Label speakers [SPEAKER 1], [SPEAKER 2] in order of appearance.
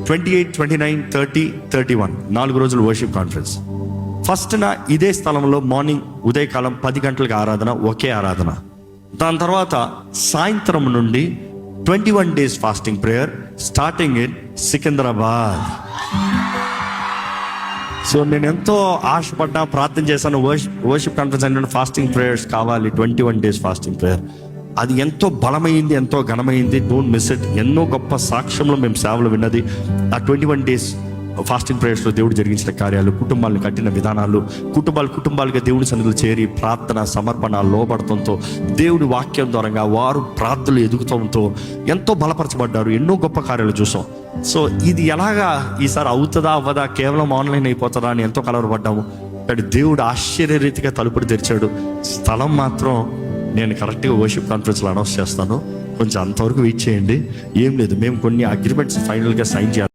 [SPEAKER 1] 28, 29, 30, 31 4 రోజులు worship conference. ఫస్ట్న ఇదే స్థలంలో మార్నింగ్ ఉదయకాలం 10 గంటలకు ఆరాధన, ఒకే ఆరాధన. దాని తర్వాత సాయంత్రం నుండి 21 days fasting prayer starting in Secunderabad. So నేను ఎంతో ఆశపడ్డా, ప్రార్థన చేశాను, వర్షిప్ కాన్ఫరెన్స్ అంటే ఫాస్టింగ్ ప్రేయర్స్ కావాలి, 21 days ఫాస్టింగ్ ప్రేయర్. అది ఎంతో బలమైంది, ఎంతో ఘనమైంది. Don't miss it. ఎన్నో గొప్ప సాక్ష్యంలో మేము సేవలు విన్నది ఆ 21 days ఫాస్టింగ్ ప్రేయర్స్లో దేవుడు జరిగించిన కార్యాలు, కుటుంబాలను కట్టిన విధానాలు, కుటుంబాలుగా దేవుడి సన్నిధిలో చేరి ప్రార్థన, సమర్పణ, లోబడటంతో, దేవుడి వాక్యం ద్వారా వారు ప్రార్థనలు ఎదుగుతంతో ఎంతో బలపరచబడ్డారు. ఎన్నో గొప్ప కార్యాలు చూసాం. సో ఇది ఎలాగా ఈసారి అవుతుందా అవ్వదా, కేవలం ఆన్లైన్ అయిపోతుందా అని ఎంతో కలవరపడ్డాము. కానీ దేవుడు ఆశ్చర్యరీతిగా తలుపుడు తెరిచాడు. స్థలం మాత్రం నేను కరెక్ట్గా వర్షిప్ కాన్ఫరెన్స్లో అనౌన్స్ చేస్తాను, కొంచెం అంతవరకు వెయిట్ చేయండి. ఏం లేదు, మేము కొన్ని అగ్రిమెంట్స్ ఫైనల్గా సైన్ చేయాలి.